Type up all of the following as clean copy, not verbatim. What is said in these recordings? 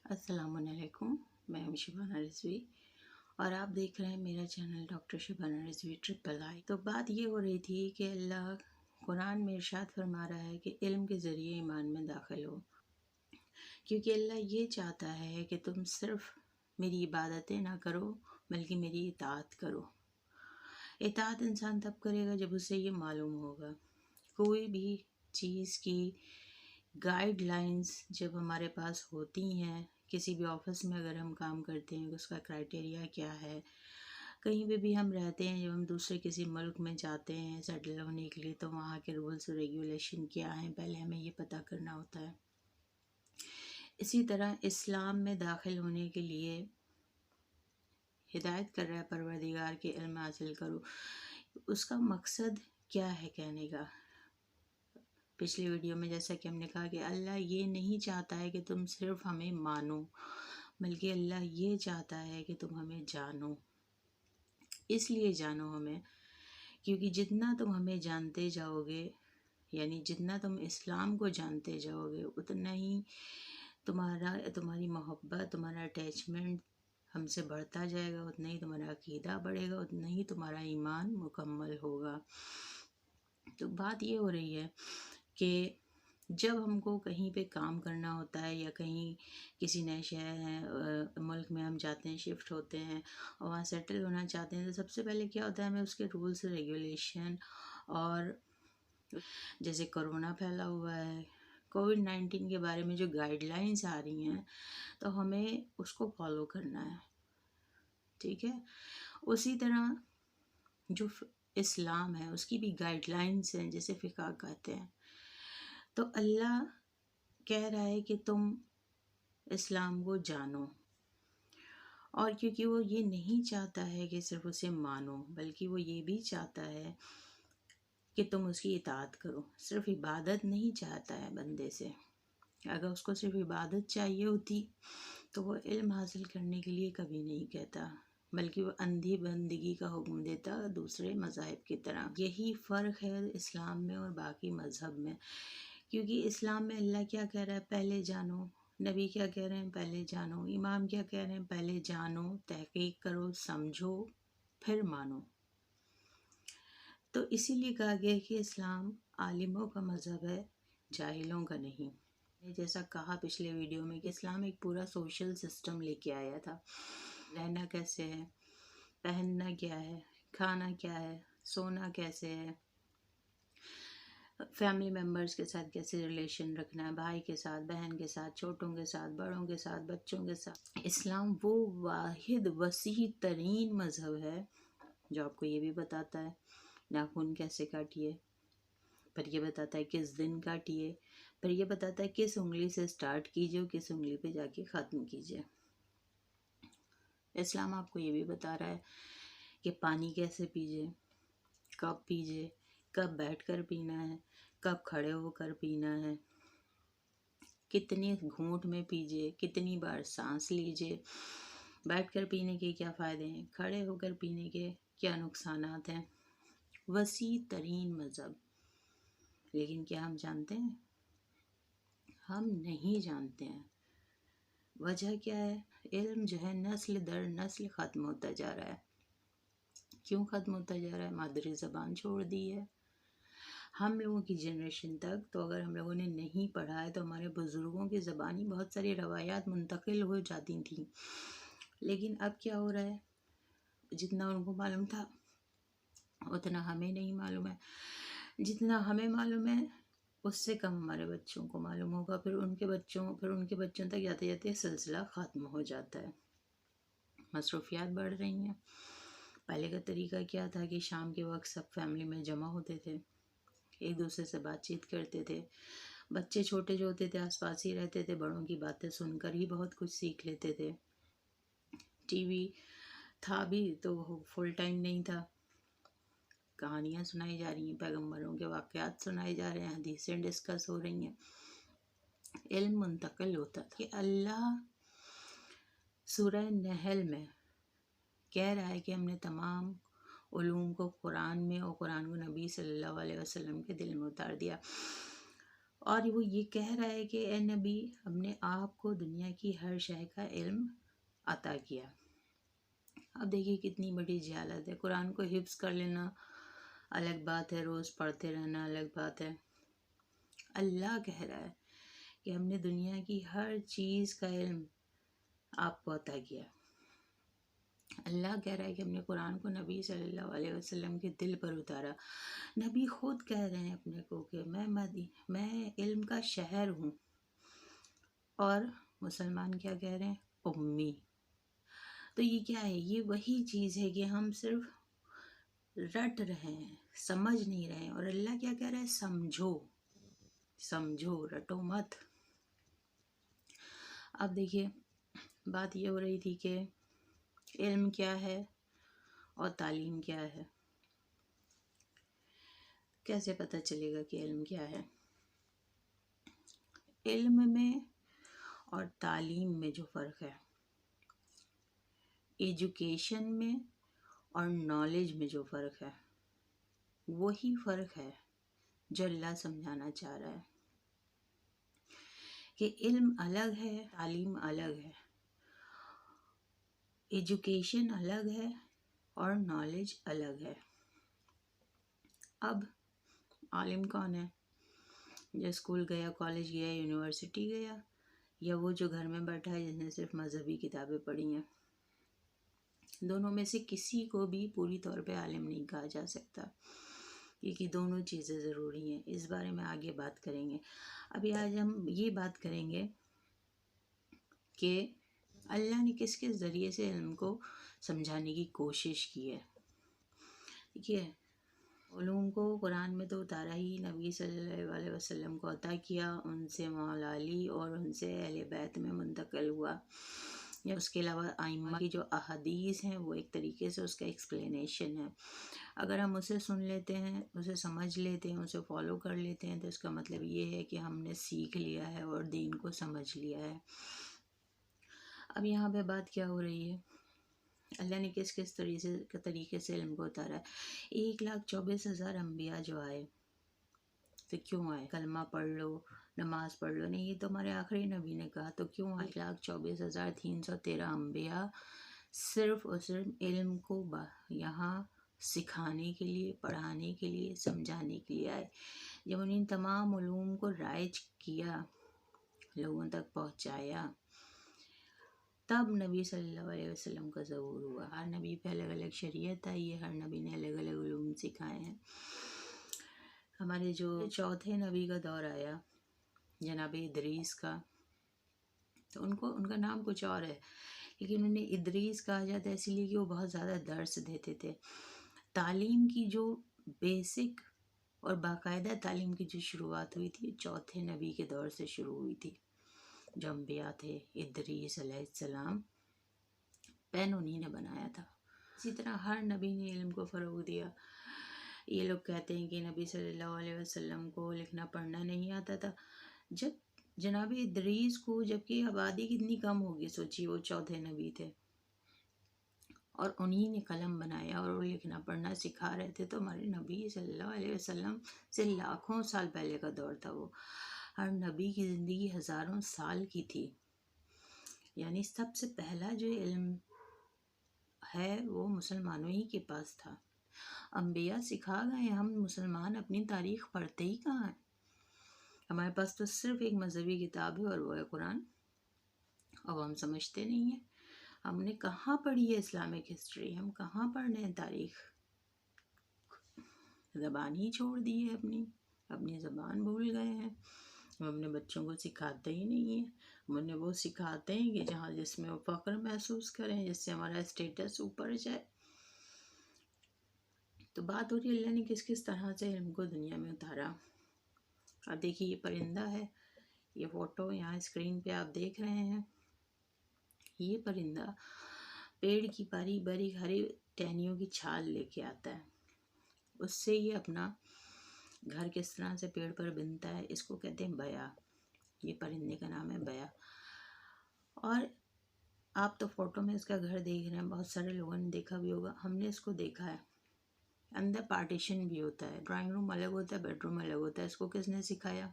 السلام علیکم، میں ہوں شبانہ رضوی اور آپ دیکھ رہے ہیں میرا channel doctor Shabana Rizvi III۔ تو بات یہ ہو رہی تھی کہ اللہ قرآن میں ارشاد فرما رہا ہے کہ علم کے ذریعے ایمان میں داخل ہو، کیونکہ اللہ یہ چاہتا ہے کہ تم صرف میری عبادتیں نہ کرو بلکہ میری اطاعت کرو۔ اطاعت انسان تب کرے گا جب اسے یہ معلوم ہوگا۔ کوئی بھی چیز کی گائیڈ لائنز جب ہمارے پاس ہوتی ہیں، کسی بھی آفس میں اگر ہم کام کرتے ہیں اس کا کرائٹیریا کیا ہے، کہیں پہ بھی ہم رہتے ہیں، جب ہم دوسرے کسی ملک میں جاتے ہیں سیٹل ہونے کے لیے تو وہاں کے رولز اور ریگولیشن کیا ہیں، پہلے ہمیں یہ پتہ کرنا ہوتا ہے۔ اسی طرح اسلام میں داخل ہونے کے لیے ہدایت کر رہا ہے پروردگار کے علم حاصل کرو۔ اس کا مقصد کیا ہے کہنے کا؟ پچھلی ویڈیو میں جیسا کہ ہم نے کہا کہ اللہ یہ نہیں چاہتا ہے کہ تم صرف ہمیں مانو، بلکہ اللہ یہ چاہتا ہے کہ تم ہمیں جانو۔ اس لیے جانو ہمیں کیونکہ جتنا تم ہمیں جانتے جاؤ گے، یعنی جتنا تم اسلام کو جانتے جاؤ گے، اتنا ہی تمہاری محبت، تمہارا اٹیچمنٹ ہم سے بڑھتا جائے گا، اتنا ہی تمہارا عقیدہ بڑھے گا، اتنا ہی تمہارا ایمان مکمل ہوگا۔ تو بات یہ ہو رہی ہے کہ جب ہم کو کہیں پہ کام کرنا ہوتا ہے یا کہیں کسی نئے شہر ملک میں ہم جاتے ہیں، شفٹ ہوتے ہیں اور وہاں سیٹل ہونا چاہتے ہیں، تو سب سے پہلے کیا ہوتا ہے، ہمیں اس کے رولز ریگولیشن، اور جیسے کرونا پھیلا ہوا ہے، کووڈ-19 کے بارے میں جو گائیڈ لائنز آ رہی ہیں تو ہمیں اس کو فالو کرنا ہے، ٹھیک ہے۔ اسی طرح جو اسلام ہے اس کی بھی گائیڈ لائنز ہیں، جیسے فقہ کہتے ہیں۔ تو اللہ کہہ رہا ہے کہ تم اسلام کو جانو، اور کیونکہ وہ یہ نہیں چاہتا ہے کہ صرف اسے مانو، بلکہ وہ یہ بھی چاہتا ہے کہ تم اس کی اطاعت کرو۔ صرف عبادت نہیں چاہتا ہے بندے سے۔ اگر اس کو صرف عبادت چاہیے ہوتی تو وہ علم حاصل کرنے کے لیے کبھی نہیں کہتا، بلکہ وہ اندھی بندگی کا حکم دیتا دوسرے مذاہب کی طرح۔ یہی فرق ہے اسلام میں اور باقی مذہب میں، کیونکہ اسلام میں اللہ کیا کہہ رہا ہے، پہلے جانو۔ نبی کیا کہہ رہے ہیں، پہلے جانو۔ امام کیا کہہ رہے ہیں، پہلے جانو، تحقیق کرو، سمجھو، پھر مانو۔ تو اسی لیے کہا گیا کہ اسلام عالموں کا مذہب ہے، جاہلوں کا نہیں۔ جیسا کہا پچھلے ویڈیو میں کہ اسلام ایک پورا سوشل سسٹم لے کے آیا تھا۔ رہنا کیسے ہے، پہننا کیا ہے، کھانا کیا ہے، سونا کیسے ہے، فیملی ممبرز کے ساتھ کیسے ریلیشن رکھنا ہے، بھائی کے ساتھ، بہن کے ساتھ، چھوٹوں کے ساتھ، بڑوں کے ساتھ، بچوں کے ساتھ۔ اسلام وہ واحد وسیع ترین مذہب ہے جو آپ کو یہ بھی بتاتا ہے ناخن کیسے کاٹیے، پھر یہ بتاتا ہے کس دن کاٹیے، پھر یہ بتاتا ہے کس انگلی سے سٹارٹ کیجیے اور کس انگلی پہ جا کے ختم کیجیے۔ اسلام آپ کو یہ بھی بتا رہا ہے کہ پانی کیسے پیجیے، کب پیجیے، کب بیٹھ کر پینا ہے، کب کھڑے ہو کر پینا ہے، کتنی گھونٹ میں پیجیے، کتنی بار سانس لیجیے، بیٹھ کر پینے کے کیا فائدے ہیں، کھڑے ہو کر پینے کے کیا نقصانات ہیں۔ وسیع ترین مذہب، لیکن کیا ہم جانتے ہیں؟ ہم نہیں جانتے ہیں۔ وجہ کیا ہے؟ علم جو ہے نسل در نسل ختم ہوتا جا رہا ہے۔ کیوں ختم ہوتا جا رہا ہے؟ مادری زبان چھوڑ دی ہے ہم لوگوں کی جنریشن تک۔ تو اگر ہم لوگوں نے نہیں پڑھا ہے تو ہمارے بزرگوں کی زبانی بہت ساری روایات منتقل ہو جاتی تھیں، لیکن اب کیا ہو رہا ہے، جتنا ان کو معلوم تھا اتنا ہمیں نہیں معلوم ہے، جتنا ہمیں معلوم ہے اس سے کم ہمارے بچوں کو معلوم ہوگا، پھر ان کے بچوں تک جاتے جاتے سلسلہ ختم ہو جاتا ہے۔ مصروفیات بڑھ رہی ہیں۔ پہلے کا طریقہ کیا تھا کہ شام کے وقت سب فیملی میں جمع ہوتے تھے، ایک دوسرے سے بات چیت کرتے تھے، بچے چھوٹے جو ہوتے تھے آس پاس ہی رہتے تھے، بڑوں کی باتیں سن کر ہی بہت کچھ سیکھ لیتے تھے۔ ٹی وی تھا بھی تو فل ٹائم نہیں تھا، کہانیاں سنائی جا رہی ہیں، پیغمبروں کے واقعات سنائے جا رہے ہیں، حدیثیں ڈسکس ہو رہی ہیں، علم منتقل ہوتا تھا۔ کہ اللہ سورہ نحل میں کہہ رہا ہے کہ ہم نے تمام علوم کو قرآن میں اور قرآن کو نبی صلی اللہ علیہ وسلم کے دل میں اتار دیا، اور وہ یہ کہہ رہا ہے کہ اے نبی، اپنے آپ کو دنیا کی ہر شے کا علم عطا کیا۔ اب دیکھیے کتنی بڑی جہالت ہے۔ قرآن کو حفظ کر لینا الگ بات ہے، روز پڑھتے رہنا الگ بات ہے۔ اللہ کہہ رہا ہے کہ ہم نے دنیا کی ہر چیز کا علم آپ کو عطا کیا۔ اللہ کہہ رہا ہے کہ ہم نے قرآن کو نبی صلی اللہ علیہ وسلم کے دل پر اتارا۔ نبی خود کہہ رہے ہیں اپنے کو کہ میں علم کا شہر ہوں، اور مسلمان کیا کہہ رہے ہیں؟ امی۔ تو یہ کیا ہے؟ یہ وہی چیز ہے کہ ہم صرف رٹ رہے ہیں، سمجھ نہیں رہے ہیں، اور اللہ کیا کہہ رہا ہے؟ سمجھو، رٹو مت۔ اب دیکھیے بات یہ ہو رہی تھی کہ علم کیا ہے اور تعلیم کیا ہے۔ کیسے پتہ چلے گا کہ علم کیا ہے؟ علم میں اور تعلیم میں جو فرق ہے، ایجوکیشن میں اور نالج میں جو فرق ہے، وہی فرق ہے جو اللہ سمجھانا چاہ رہا ہے کہ علم الگ ہے، تعلیم الگ ہے، ایجوکیشن الگ ہے اور نالج الگ ہے۔ اب عالم کون ہے؟ جو اسکول گیا، کالج گیا، یونیورسٹی گیا، یا وہ جو گھر میں بیٹھا ہے جس نے صرف مذہبی کتابیں پڑھی ہیں؟ دونوں میں سے کسی کو بھی پوری طور پہ عالم نہیں کہا جا سکتا، کیونکہ دونوں چیزیں ضروری ہیں۔ اس بارے میں آگے بات کریں گے۔ ابھی آج ہم یہ بات کریں گے کہ اللہ نے کس کس ذریعے سے علم کو سمجھانے کی کوشش کی ہے۔ دیکھیے علوم کو قرآن میں تو اتارا ہی، نبی صلی اللہ علیہ وسلم کو عطا کیا، ان سے مولا علی اور ان سے اہل بیت میں منتقل ہوا، یا اس کے علاوہ ائمہ کی جو احادیث ہیں وہ ایک طریقے سے اس کا ایکسپلینیشن ہے۔ اگر ہم اسے سن لیتے ہیں، اسے سمجھ لیتے ہیں، اسے فالو کر لیتے ہیں، تو اس کا مطلب یہ ہے کہ ہم نے سیکھ لیا ہے اور دین کو سمجھ لیا ہے۔ اب یہاں پہ بات کیا ہو رہی ہے؟ اللہ نے کس کس طریقے سے علم کو اتارا ہے۔ 1,24,000 انبیاء جو آئے، تو کیوں آئے؟ کلمہ پڑھ لو، نماز پڑھ لو، نہیں، یہ تو ہمارے آخری نبی نے کہا، تو کیوں آئے 1,24,313 انبیاء؟ صرف اور صرف علم کو یہاں سکھانے کے لیے، پڑھانے کے لیے، سمجھانے کے لیے آئے۔ جب انہیں تمام علوم کو رائج کیا، لوگوں تک پہنچایا، تب نبی صلی اللہ علیہ وسلم کا ظہور ہوا۔ ہر نبی پہ الگ الگ شریعت آئی ہے، ہر نبی نے الگ الگ علوم سکھائے ہیں۔ ہمارے جو چوتھے نبی کا دور آیا، جناب ادریس کا، تو ان کا نام کچھ اور ہے، لیکن انہیں ادریس کہا جاتا ہے اس لیے کہ وہ بہت زیادہ درس دیتے تھے۔ تعلیم کی جو بیسک اور باقاعدہ تعلیم کی جو شروعات ہوئی تھی، چوتھے نبی کے دور سے شروع ہوئی تھی۔ جو انبیاء تھے، ادریس علیہ السلام، پین انہی نے بنایا تھا۔ اسی طرح ہر نبی نے علم کو فروغ دیا۔ یہ لوگ کہتے ہیں کہ نبی صلی اللہ علیہ وسلم کو لکھنا پڑھنا نہیں آتا تھا۔ جب جناب ادریس کو، جبکہ آبادی کتنی کم ہوگی، سوچیے وہ چوتھے نبی تھے، اور انہی نے قلم بنایا اور وہ لکھنا پڑھنا سکھا رہے تھے، تو ہمارے نبی صلی اللہ علیہ وسلم سے لاکھوں سال پہلے کا دور تھا وہ۔ ہر نبی کی زندگی ہزاروں سال کی تھی، یعنی سب سے پہلا جو علم ہے وہ مسلمانوں ہی کے پاس تھا۔ انبیاء سکھا گئے، ہم مسلمان اپنی تاریخ پڑھتے ہی کہاں ہیں؟ ہمارے پاس تو صرف ایک مذہبی کتاب ہے اور وہ ہے قرآن، اور ہم سمجھتے نہیں ہیں۔ ہم نے کہاں پڑھی ہے اسلامک ہسٹری؟ ہم کہاں پڑھ رہے ہیں تاریخ؟ زبان ہی چھوڑ دی ہے، اپنی زبان بھول گئے ہیں۔ ہم اپنے بچوں کو سکھاتے ہی نہیں ہیں، ہم انہیں وہ سکھاتے ہیں کہ جس میں وہ فخر محسوس کریں، جس سے ہمارا اسٹیٹس اوپر جائے۔ تو بات ہو رہی ہے اللہ نے کس کس طرح سے علم کو دنیا میں اتارا۔ اب دیکھیے یہ پرندہ ہے، یہ فوٹو یہاں اسکرین پہ آپ دیکھ رہے ہیں۔ یہ پرندہ پیڑ کی باریک باریک ہری ٹہنیوں کی چھال لے کے آتا ہے، اس سے یہ اپنا گھر کس طرح سے پیڑ پر بنتا ہے، اس کو کہتے ہیں بیا۔ یہ پرندے کا نام ہے بیا۔ اور آپ تو فوٹو میں اس کا گھر دیکھ رہے ہیں، بہت سارے لوگوں نے دیکھا بھی ہوگا، ہم نے اس کو دیکھا ہے۔ اندر پارٹیشن بھی ہوتا ہے، ڈرائنگ روم الگ ہوتا ہے، بیڈ روم الگ ہوتا ہے۔ اس کو کس نے سکھایا؟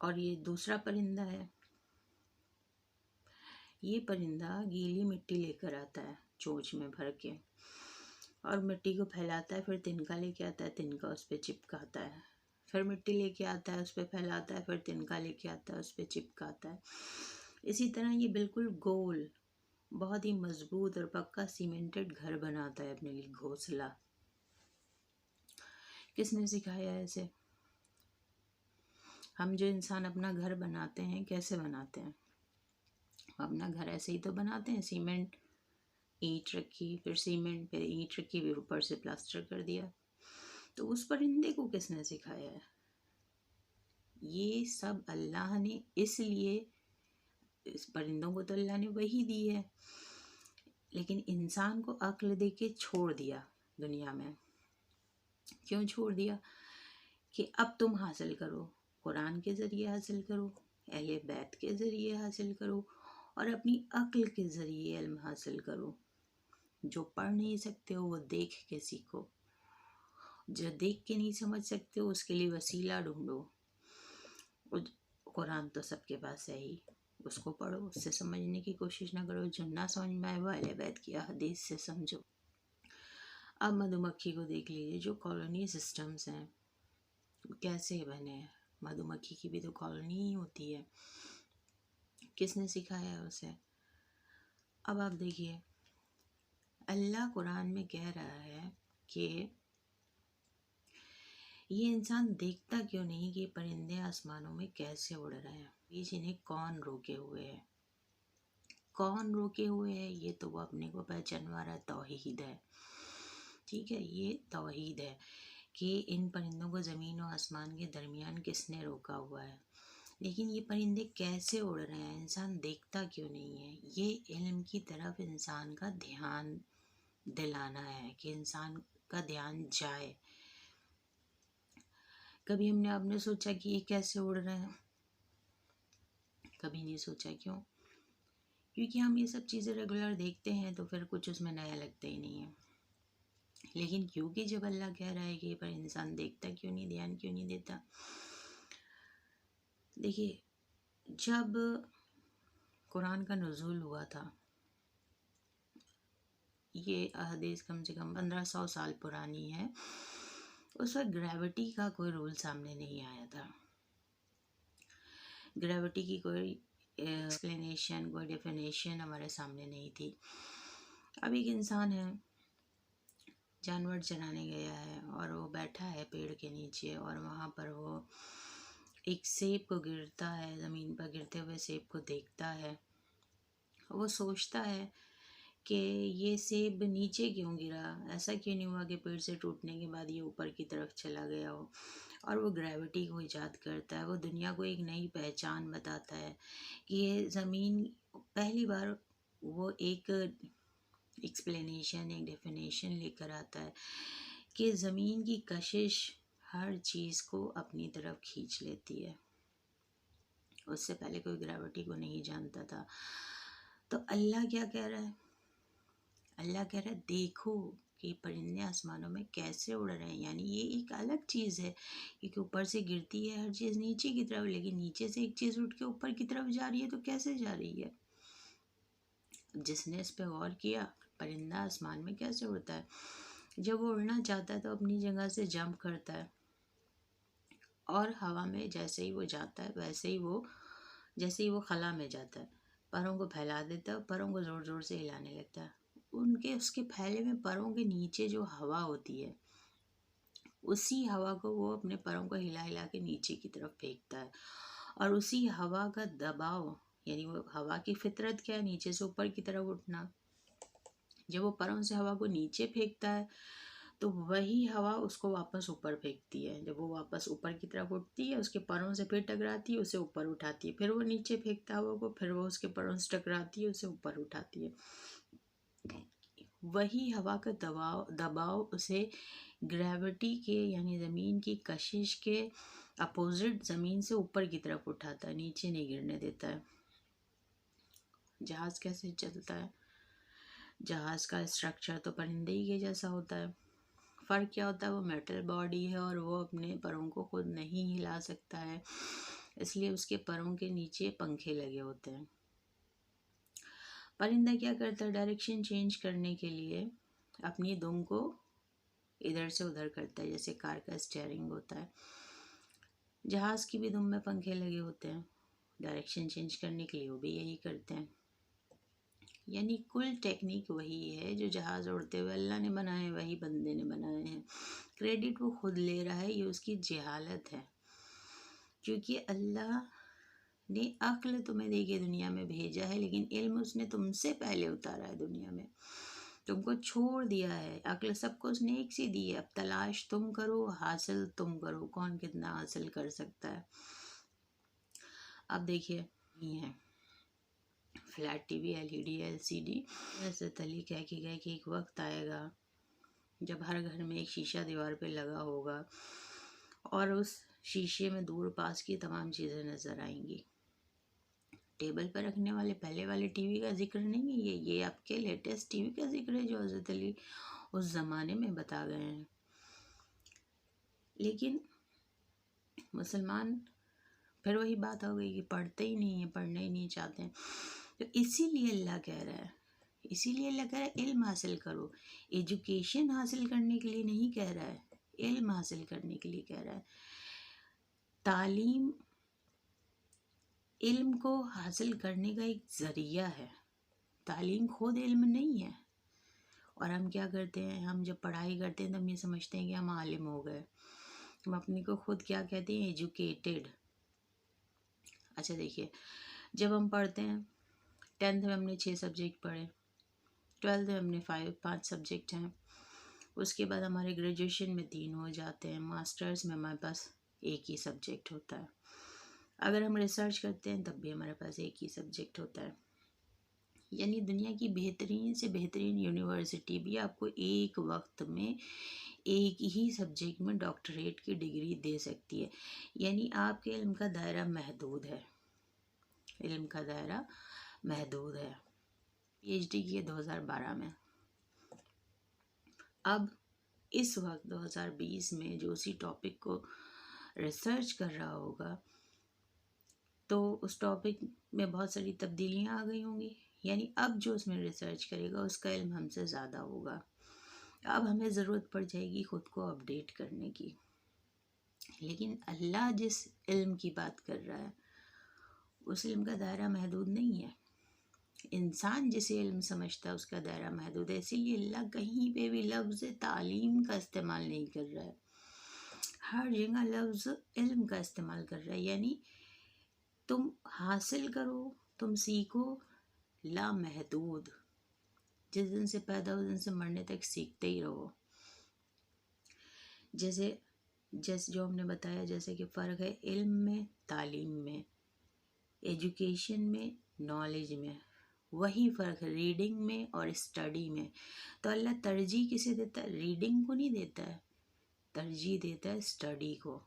اور یہ دوسرا پرندہ ہے، یہ پرندہ گیلی مٹی لے کر آتا ہے چونچ میں بھر کے، اور مٹی کو پھیلاتا ہے، پھر تنکا لے کے آتا ہے، تنکا اس پہ چپکاتا ہے، پھر مٹی لے کے آتا ہے، اس پہ پھیلاتا ہے، پھر تنکا لے کے آتا ہے، اس پہ چپکاتا ہے۔ اسی طرح یہ بالکل گول، بہت ہی مضبوط اور پکا سیمنٹڈ گھر بناتا ہے اپنے لیے، گھونسلہ۔ کس نے سکھایا ہے اسے؟ ہم جو انسان اپنا گھر بناتے ہیں کیسے بناتے ہیں؟ اپنا گھر ایسے ہی تو بناتے ہیں، سیمنٹ، اینٹ رکھی، پھر سیمنٹ، پھر اینٹ رکھی، پھر اوپر سے پلاسٹر کر دیا۔ تو اس پرندے کو کس نے سکھایا ہے؟ یہ سب اللہ نے، اس لیے اس پرندوں کو تو اللہ نے وحی دی ہے، لیکن انسان کو عقل دے کے چھوڑ دیا دنیا میں۔ کیوں چھوڑ دیا؟ کہ اب تم حاصل کرو، قرآن کے ذریعے حاصل کرو، اہل بیت کے ذریعے حاصل کرو، اور اپنی عقل کے ذریعے علم حاصل کرو۔ جو پڑھ نہیں سکتے ہو وہ دیکھ کے سیکھو، جو دیکھ کے نہیں سمجھ سکتے ہو اس کے لیے وسیلہ ڈھونڈو۔ قرآن تو سب کے پاس ہے ہی، اس کو پڑھو، اس سے سمجھنے کی کوشش نہ کرو، جو نہ سمجھ میں آئے وہ اہل بیت کی احادیث سے سمجھو۔ اب مدھو مکھی کو دیکھ لیجیے، جو کالونی سسٹمز ہیں کیسے بنے ہیں، مدھو مکھی کی بھی تو کالونی ہی ہوتی ہے، کس نے سکھایا ہے اسے؟ اب آپ دیکھیے، اللہ قرآن میں کہہ رہا ہے کہ یہ انسان دیکھتا کیوں نہیں کہ یہ پرندے آسمانوں میں کیسے اڑ رہے ہیں، یہ جنہیں کون روکے ہوئے ہے، کون روکے ہوئے ہے، یہ تو وہ اپنے کو پہچانوا رہا ہے، توحید ہے، ٹھیک ہے، یہ توحید ہے کہ ان پرندوں کو زمین و آسمان کے درمیان کس نے روکا ہوا ہے۔ لیکن یہ پرندے کیسے اڑ رہے ہیں، انسان دیکھتا کیوں نہیں ہے؟ یہ علم کی طرف انسان کا دھیان دلانا ہے کہ انسان کا دھیان جائے۔ کبھی ہم نے آپ نے سوچا کہ یہ کیسے اڑ رہے ہیں؟ کبھی نہیں سوچا۔ کیوں؟ کیونکہ ہم یہ سب چیزیں ریگولر دیکھتے ہیں تو پھر کچھ اس میں نیا لگتا ہی نہیں ہے۔ لیکن کیونکہ جب اللہ کہہ رہا ہے کہ پر انسان دیکھتا کیوں نہیں، دھیان کیوں نہیں دیتا؟ دیکھیے، جب قرآن کا نزول ہوا تھا، یہ احادیث کم سے کم 1500 سال پرانی ہے، اس وقت گریوٹی کا کوئی رول سامنے نہیں آیا تھا، گریوٹی کی کوئی ایکسپلینیشن، کوئی ڈیفینیشن ہمارے سامنے نہیں تھی۔ اب ایک انسان ہے، جانور چرانے گیا ہے اور وہ بیٹھا ہے پیڑ کے نیچے، اور وہاں پر وہ ایک سیب کو گرتا ہے، زمین پر گرتے ہوئے سیب کو دیکھتا ہے، وہ سوچتا ہے کہ یہ سیب نیچے کیوں گرا، ایسا کیوں نہیں ہوا کہ پیڑ سے ٹوٹنے کے بعد یہ اوپر کی طرف چلا گیا ہو، اور وہ گریوٹی کو ایجاد کرتا ہے، وہ دنیا کو ایک نئی پہچان بتاتا ہے کہ یہ زمین، پہلی بار وہ ایک ایکسپلینیشن، ایک ڈیفینیشن لے کر آتا ہے کہ زمین کی کشش ہر چیز کو اپنی طرف کھینچ لیتی ہے، اس سے پہلے کوئی گریوٹی کو نہیں جانتا تھا۔ تو اللہ کیا کہہ رہا ہے؟ اللہ کہہ رہا ہے دیکھو کہ پرندے آسمانوں میں کیسے اڑ رہے ہیں، یعنی یہ ایک الگ چیز ہے، کیونکہ اوپر سے گرتی ہے ہر چیز نیچے کی طرف، لیکن نیچے سے ایک چیز اٹھ کے اوپر کی طرف جا رہی ہے، تو کیسے جا رہی ہے؟ جس نے اس پہ غور کیا، پرندہ آسمان میں کیسے اڑتا ہے؟ جب وہ اڑنا چاہتا ہے تو اپنی جگہ سے جمپ کرتا ہے، اور ہوا میں جیسے ہی وہ جاتا ہے جیسے ہی وہ خلا میں جاتا ہے، پروں کو پھیلا دیتا ہے، پروں کو زور زور سے ہلانے لگتا ہے۔ اس کے پھیلے میں پروں کے نیچے جو ہوا ہوتی ہے، اسی ہوا کو وہ اپنے پروں کو ہلا ہلا کے نیچے کی طرف پھینکتا ہے، اور اسی ہوا کا دباؤ، یعنی وہ ہوا کی فطرت کیا ہے، نیچے سے اوپر کی طرف اٹھنا، جب وہ پروں سے ہوا کو نیچے پھینکتا ہے تو وہی ہوا اس کو واپس اوپر پھینکتی ہے، جب وہ واپس اوپر کی طرف اٹھتی ہے، اس کے پروں سے پھر ٹکراتی ہے، اسے اوپر اٹھاتی ہے، پھر وہ نیچے پھینکتا ہے ہوا کو، پھر وہ اس کے پروں سے ٹکراتی ہے، اسے اوپر اٹھاتی ہے۔ وہی ہوا کا دباؤ اسے گریوٹی کے، یعنی زمین کی کشش کے اپوزٹ زمین سے اوپر کی طرف اٹھاتا ہے، نیچے نہیں گرنے دیتا ہے۔ جہاز کیسے چلتا ہے؟ جہاز کا اسٹرکچر تو پرندے ہی کے جیسا ہوتا ہے، فرق کیا ہوتا ہے؟ وہ میٹل باڈی ہے اور وہ اپنے پروں کو خود نہیں ہلا سکتا ہے، اس لیے اس کے پروں کے نیچے پنکھے لگے ہوتے ہیں۔ پرندہ کیا کرتا ہے؟ ڈائریکشن چینج کرنے کے لیے اپنی دم کو ادھر سے ادھر کرتا ہے، جیسے کار کا اسٹیئرنگ ہوتا ہے۔ جہاز کی بھی دم میں پنکھے لگے ہوتے ہیں، ڈائریکشن چینج کرنے کے لیے وہ بھی یہی کرتے ہیں۔ یعنی کل ٹیکنیک وہی ہے، جو جہاز اڑتے ہوئے اللہ نے بنائے ہیں وہی بندے نے بنائے ہیں۔ کریڈٹ وہ خود لے رہا ہے، یہ اس کی جہالت ہے، کیونکہ اللہ نے عقل تمہیں دے کے دنیا میں بھیجا ہے، لیکن علم اس نے تم سے پہلے اتارا ہے دنیا میں، تم کو چھوڑ دیا ہے۔ عقل سب کو اس نے ایک سی دی ہے، اب تلاش تم کرو، حاصل تم کرو، کون کتنا حاصل کر سکتا ہے۔ اب دیکھیے یہ ہے flat T V, LED، LCD۔ حضرت علی کہہ کے گئے کہ ایک وقت آئے گا جب ہر گھر میں ایک شیشہ دیوار پہ لگا ہوگا اور اس شیشے میں دور پاس کی تمام چیزیں نظر آئیں گی۔ ٹیبل پر رکھنے والے پہلے والے ٹی وی کا ذکر نہیں ہے، یہ آپ کے لیٹسٹ ٹی وی کا ذکر ہے جو حضرت علی اس زمانے میں بتا گئے ہیں۔ لیکن مسلمان پھر وہی بات ہو گئی کہ پڑھتے ہی نہیں ہیں، پڑھنا ہی نہیں چاہتے ہیں۔ تو اسی لیے اللہ کہہ رہا ہے علم حاصل کرو۔ ایجوکیشن حاصل کرنے کے لیے نہیں کہہ رہا ہے، علم حاصل کرنے کے لیے کہہ رہا ہے۔ تعلیم علم کو حاصل کرنے کا ایک ذریعہ ہے، تعلیم خود علم نہیں ہے۔ اور ہم کیا کرتے ہیں؟ ہم جب پڑھائی کرتے ہیں تو ہم یہ سمجھتے ہیں کہ ہم عالم ہو گئے، ہم اپنے کو خود کیا کہتے ہیں؟ ایجوکیٹڈ۔ اچھا دیکھیے، جب ہم پڑھتے ہیں 10th میں ہم نے 6 سبجیکٹ پڑھے، 12th میں ہم نے 5 سبجیکٹ ہیں، اس کے بعد ہمارے گریجویشن میں 3 ہو جاتے ہیں، ماسٹرز میں ہمارے پاس ایک ہی سبجیکٹ ہوتا ہے، اگر ہم ریسرچ کرتے ہیں تب بھی ہمارے پاس ایک ہی سبجیکٹ ہوتا ہے۔ یعنی دنیا کی بہترین سے بہترین یونیورسٹی بھی آپ کو ایک وقت میں ایک ہی سبجیکٹ میں ڈاکٹریٹ کی ڈگری دے سکتی ہے۔ یعنی آپ کے علم کا دائرہ محدود ہے، علم کا دائرہ محدود ہے۔ PhD کی 2012 میں، اب اس وقت 2020 میں جو اسی ٹاپک کو ریسرچ کر رہا ہوگا تو اس ٹاپک میں بہت ساری تبدیلیاں آ گئی ہوں گی، یعنی اب جو اس میں ریسرچ کرے گا اس کا علم ہم سے زیادہ ہوگا۔ اب ہمیں ضرورت پڑ جائے گی خود کو اپڈیٹ کرنے کی، لیکن اللہ جس علم کی بات کر رہا ہے اس علم کا دائرہ محدود نہیں ہے۔ انسان جسے علم سمجھتا ہے اس کا دائرہ محدود ہے، اسی لیے اللہ کہیں پہ بھی لفظ تعلیم کا استعمال نہیں کر رہا ہے، ہر جگہ لفظ علم کا استعمال کر رہا ہے۔ یعنی تم حاصل کرو، تم سیکھو، لامحدود، جس دن سے پیدا ہو اس دن سے مرنے تک سیکھتے ہی رہو۔ جیسے جو ہم نے بتایا، جیسے کہ فرق ہے علم میں، تعلیم میں، ایجوکیشن میں، نالج میں، وہی فرق ہے ریڈنگ میں اور اسٹڈی میں۔ تو اللہ ترجیح کسے دیتا ہے؟ ریڈنگ کو نہیں دیتا ہے، ترجیح دیتا ہے اسٹڈی کو۔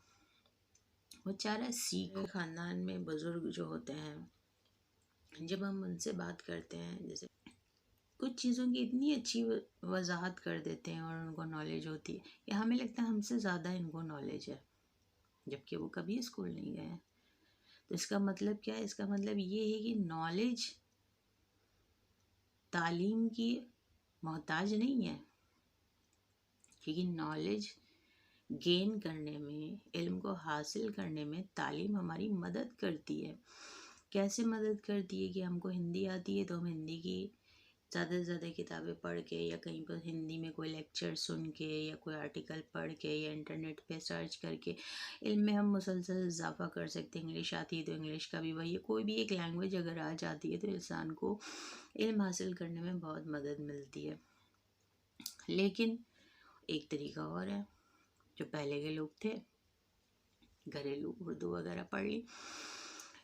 وہ چاہ رہا ہے سیکھو۔ خاندان میں بزرگ جو ہوتے ہیں، جب ہم ان سے بات کرتے ہیں، جیسے کچھ چیزوں کی اتنی اچھی وضاحت کر دیتے ہیں اور ان کو نالج ہوتی ہے کہ ہمیں لگتا ہے ہم سے زیادہ ان کو نالج ہے، جبکہ وہ کبھی اسکول نہیں گئے ہیں۔ تو اس کا مطلب کیا ہے؟ اس کا مطلب یہ ہے کہ نالج تعلیم کی محتاج نہیں ہے، کیونکہ نالج گین کرنے میں، علم کو حاصل کرنے میں تعلیم ہماری مدد کرتی ہے۔ کیسے مدد کرتی ہے؟ کہ ہم کو ہندی آتی ہے تو ہم ہندی کی زیادہ سے زیادہ کتابیں پڑھ کے، یا کہیں پر ہندی میں کوئی لیکچر سن کے، یا کوئی آرٹیکل پڑھ کے، یا انٹرنیٹ پہ سرچ کر کے علم میں ہم مسلسل اضافہ کر سکتے ہیں۔ انگلش آتی ہے تو انگلش کا بھی وہی ہے، کوئی بھی ایک لینگویج اگر آ جاتی ہے تو انسان کو علم حاصل کرنے میں بہت مدد ملتی ہے۔ لیکن ایک طریقہ اور ہے، جو پہلے کے لوگ تھے گھریلو اردو وغیرہ پڑھ لی،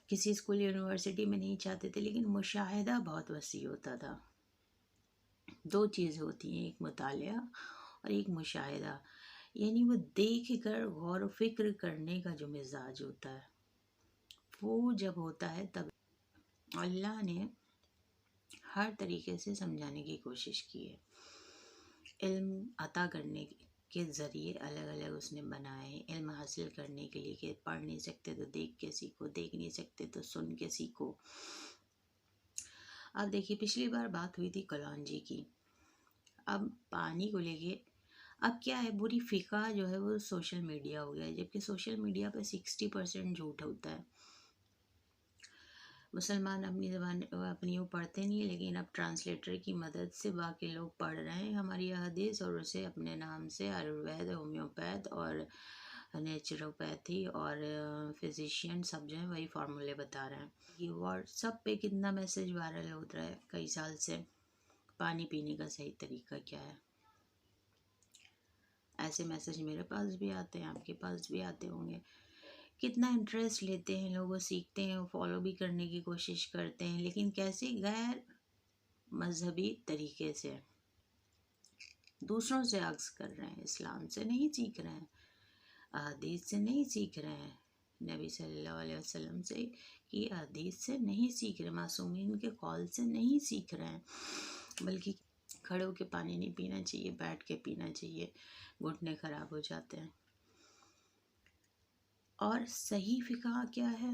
کسی اسکول یونیورسٹی میں نہیں چاہتے تھے، لیکن مشاہدہ بہت وسیع ہوتا تھا۔ 2 چیزیں ہوتی ہیں، ایک مطالعہ اور ایک مشاہدہ، یعنی وہ دیکھ کر غور و فکر کرنے کا جو مزاج ہوتا ہے وہ جب ہوتا ہے تب اللہ نے ہر طریقے سے سمجھانے کی کوشش کی ہے، علم عطا کرنے کی کے ذریعے الگ الگ اس نے بنائے علم حاصل کرنے کے لیے، کہ پڑھ نہیں سکتے تو دیکھ کے سیکھو، دیکھ نہیں سکتے تو سن کے سیکھو۔ اب دیکھیے پچھلی بار بات ہوئی تھی کلونجی کی، اب پانی کو لے کے اب کیا ہے، پوری فقہ جو ہے وہ سوشل میڈیا ہو گیا ہے، جبکہ سوشل میڈیا پہ 60% جھوٹ ہوتا ہے۔ مسلمان اپنی زبان اپنی وہ پڑھتے نہیں، لیکن اب ٹرانسلیٹر کی مدد سے باقی لوگ پڑھ رہے ہیں ہماری حدیث، اور اسے اپنے نام سے آیوروید، ہومیوپیتھ اور نیچروپیتھی اور فزیشین سب جو ہیں وہی فارمولے بتا رہے ہیں۔ یہ واٹس ایپ پہ کتنا میسج وائرل ہوتا ہے کئی سال سے، پانی پینے کا صحیح طریقہ کیا ہے۔ ایسے میسج میرے پاس بھی آتے ہیں، آپ کے پاس بھی آتے ہوں گے۔ کتنا انٹرسٹ لیتے ہیں لوگ، سیکھتے ہیں، فالو بھی کرنے کی کوشش کرتے ہیں، لیکن کیسے؟ غیر مذہبی طریقے سے، دوسروں سے عکس کر رہے ہیں، اسلام سے نہیں سیکھ رہے ہیں، احادیث سے نہیں سیکھ رہے ہیں، نبی صلی اللہ علیہ وسلم سے کی احادیث سے نہیں سیکھ رہے، معصومین کے قول سے نہیں سیکھ رہے ہیں، بلکہ کھڑے ہو کے پانی نہیں پینا چاہیے، بیٹھ کے پینا چاہیے، گھٹنے خراب ہو جاتے ہیں۔ اور صحیح فقہ کیا ہے؟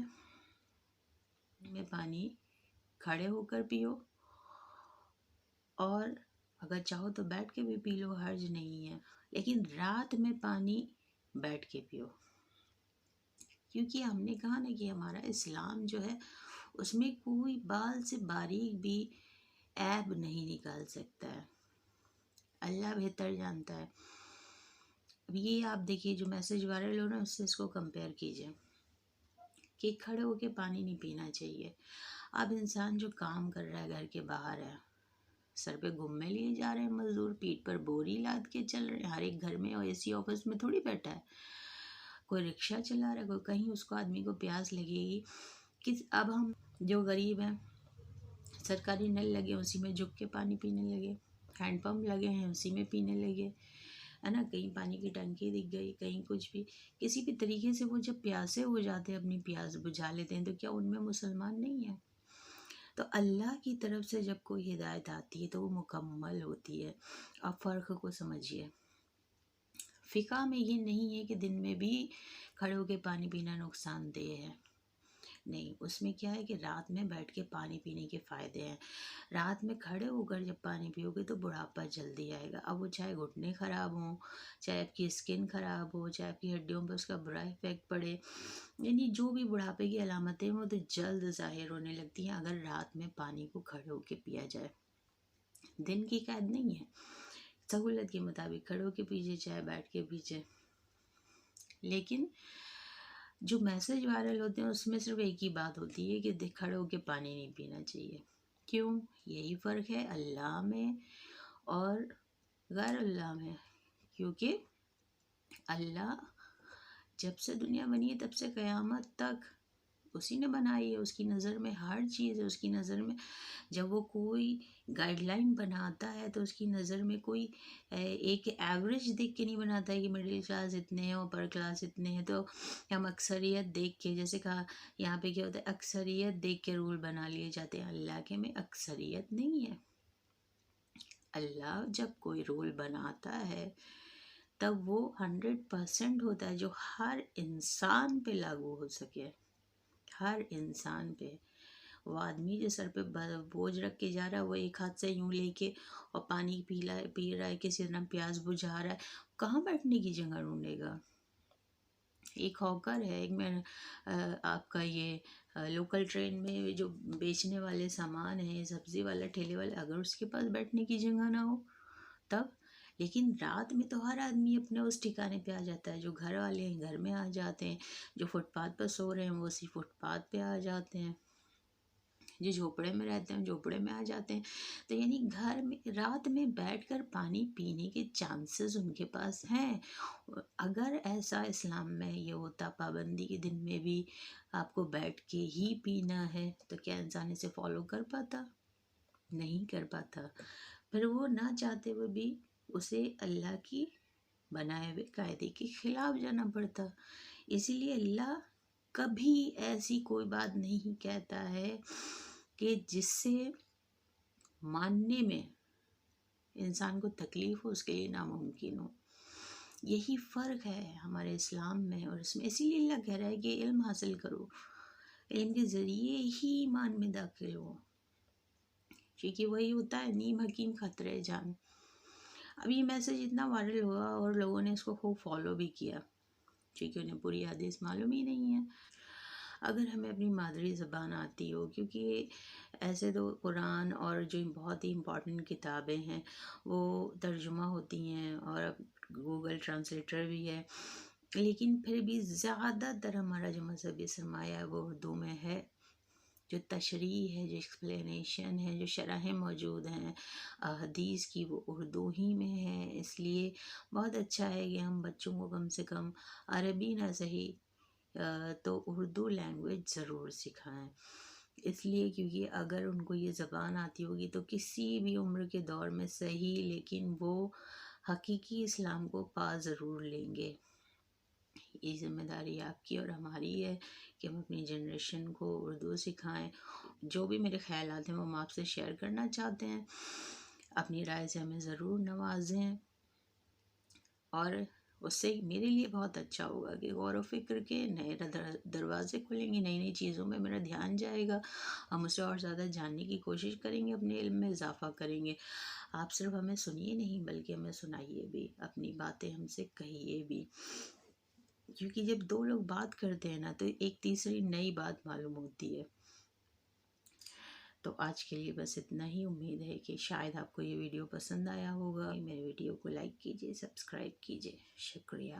میں پانی کھڑے ہو کر پیو، اور اگر چاہو تو بیٹھ کے بھی پی لو، حرج نہیں ہے، لیکن رات میں پانی بیٹھ کے پیو، کیونکہ ہم نے کہا نا کہ ہمارا اسلام جو ہے اس میں کوئی بال سے باریک بھی عیب نہیں نکال سکتا ہے، اللہ بہتر جانتا ہے۔ اب یہ آپ دیکھیے جو میسج وائرل ہو رہا ہے اس سے اس کو کمپیئر کیجئے کہ کھڑے ہو کے پانی نہیں پینا چاہیے۔ اب انسان جو کام کر رہا ہے، گھر کے باہر ہے، سر پہ گھومے لیے جا رہے ہیں مزدور، پیٹھ پر بوری لاد کے چل رہے ہیں، ہر ایک گھر میں اور اے سی آفس میں تھوڑی بیٹھا ہے، کوئی رکشہ چلا رہا ہے، کوئی کہیں، اس کو آدمی کو پیاس لگے گی کہ اب ہم جو غریب ہیں، سرکاری نل لگے اسی میں جھک کے پانی پینے لگے، ہینڈ پمپ لگے ہیں اسی میں پینے لگے، ہے نا، کہیں پانی کی ٹنکی دکھ گئی، کہیں کچھ بھی، کسی بھی طریقے سے وہ جب پیاسے ہو جاتے ہیں اپنی پیاس بجھا لیتے ہیں، تو کیا ان میں مسلمان نہیں ہیں؟ تو اللہ کی طرف سے جب کوئی ہدایت آتی ہے تو وہ مکمل ہوتی ہے۔ اب فرق کو سمجھیے، فقہ میں یہ نہیں ہے کہ دن میں بھی کھڑے ہو کے پانی پینا نقصان دہ ہے، نہیں، اس میں کیا ہے کہ رات میں بیٹھ کے پانی پینے کے فائدے ہیں۔ رات میں کھڑے ہو کر جب پانی پیو گے تو بڑھاپا جلدی آئے گا، اب وہ چاہے گھٹنے خراب ہوں، چاہے آپ کی اسکن خراب ہو، چاہے آپ کی ہڈیوں پہ اس کا برا افیکٹ پڑے، یعنی جو بھی بڑھاپے کی علامتیں وہ تو جلد ظاہر ہونے لگتی ہیں اگر رات میں پانی کو کھڑے ہو کے پیا جائے۔ دن کی قید نہیں ہے، سہولت کے مطابق کھڑے ہو کے پیجیے چاہے بیٹھ کے پیجیے، لیکن جو میسج وائرل ہوتے ہیں اس میں صرف ایک ہی بات ہوتی ہے کہ کھڑے ہو کے پانی نہیں پینا چاہیے۔ کیوں؟ یہی فرق ہے اللہ میں اور غیر اللہ میں، کیونکہ اللہ جب سے دنیا بنی ہے تب سے قیامت تک اسی نے بنائی ہے، اس کی نظر میں ہر چیز ہے، اس کی نظر میں جب وہ کوئی گائیڈ لائن بناتا ہے تو اس کی نظر میں کوئی ایک ایوریج دیکھ کے نہیں بناتا ہے کہ مڈل کلاس اتنے ہیں، اوپر کلاس اتنے ہیں، تو ہم اکثریت دیکھ کے، جیسے کہا یہاں پہ کیا ہوتا ہے، اکثریت دیکھ کے رول بنا لیے جاتے ہیں، اللہ کے میں اکثریت نہیں ہے۔ اللہ جب کوئی رول بناتا ہے تب وہ 100% ہوتا ہے جو ہر انسان پہ لاگو ہو سکے، ہر انسان پہ۔ وہ آدمی جو سر پہ بوجھ رکھ کے جا رہا ہے، وہ ایک ہاتھ سے یوں لے کے اور پانی پی رہا ہے، کسی طرح پیاس بجھا رہا ہے، کہاں بیٹھنے کی جگہ ڈھونڈے گا؟ ایک ہاکر ہے، ایک میں آپ کا یہ لوکل ٹرین میں جو بیچنے والے سامان ہیں، سبزی والا ٹھیلے والا، اگر اس کے پاس بیٹھنے کی جگہ نہ ہو تب، لیکن رات میں تو ہر آدمی اپنے اس ٹھکانے پہ آ جاتا ہے، جو گھر والے ہیں گھر میں آ جاتے ہیں، جو فٹ پاتھ پر سو رہے ہیں وہ اسی فٹ پاتھ پہ آ جاتے ہیں، جو جھوپڑے میں رہتے ہیں جھوپڑے میں آ جاتے ہیں، تو یعنی گھر میں رات میں بیٹھ کر پانی پینے کے چانسز ان کے پاس ہیں۔ اگر ایسا اسلام میں یہ ہوتا پابندی کے دن میں بھی آپ کو بیٹھ کے ہی پینا ہے، تو کیا انسان اسے فالو کر پاتا؟ نہیں کر پاتا، پھر وہ نہ چاہتے ہوئے بھی اسے اللہ کی بنائے ہوئے قاعدے کے خلاف جانا پڑتا۔ اسی لیے اللہ کبھی ایسی کوئی بات نہیں کہتا ہے کہ جس سے ماننے میں انسان کو تکلیف ہو، اس کے لیے ناممکن ہو۔ یہی فرق ہے ہمارے اسلام میں اور اس میں، اسی لیے اللہ کہہ رہا ہے کہ علم حاصل کرو، علم کے ذریعے ہی ایمان میں داخل ہو، کیونکہ وہی ہوتا ہے نیم حکیم خطرہ جان۔ اب یہ میسج اتنا وائرل ہوا اور لوگوں نے اس کو خوب فالو بھی کیا، کیونکہ انہیں پوری حدیث معلوم ہی نہیں ہے۔ اگر ہمیں اپنی مادری زبان آتی ہو، کیونکہ ایسے تو قرآن اور جو بہت ہی امپورٹنٹ کتابیں ہیں وہ ترجمہ ہوتی ہیں اور اب گوگل ٹرانسلیٹر بھی ہے، لیکن پھر بھی زیادہ تر ہمارا جو مذہبی سرمایہ ہے وہ اردو میں ہے، جو تشریح ہے، جو ایکسپلینیشن ہے، جو شرحیں موجود ہیں حدیث کی، وہ اردو ہی میں ہے۔ اس لیے بہت اچھا ہے کہ ہم بچوں کو کم سے کم عربی نہ صحیح تو اردو لینگویج ضرور سکھائیں، اس لیے کیونکہ اگر ان کو یہ زبان آتی ہوگی تو کسی بھی عمر کے دور میں صحیح، لیکن وہ حقیقی اسلام کو پا ضرور لیں گے۔ یہ ذمہ داری آپ کی اور ہماری ہے کہ ہم اپنی جنریشن کو اردو سکھائیں۔ جو بھی میرے خیالات ہیں وہ ہم آپ سے شیئر کرنا چاہتے ہیں، اپنی رائے سے ہمیں ضرور نوازیں، اور اس سے میرے لیے بہت اچھا ہوگا کہ غور و فکر کے نئے دروازے کھلیں گے، نئی نئی چیزوں میں میرا دھیان جائے گا، ہم اسے اور زیادہ جاننے کی کوشش کریں گے، اپنے علم میں اضافہ کریں گے۔ آپ صرف ہمیں سنیے نہیں بلکہ ہمیں سنائیے بھی، اپنی باتیں ہم سے کہیے بھی، کیونکہ جب دو لوگ بات کرتے ہیں نا تو ایک تیسری نئی بات معلوم ہوتی ہے۔ تو آج کے لیے بس اتنا ہی، امید ہے کہ شاید آپ کو یہ ویڈیو پسند آیا ہوگا۔ میرے ویڈیو کو لائک کیجیے، سبسکرائب کیجیے، شکریہ۔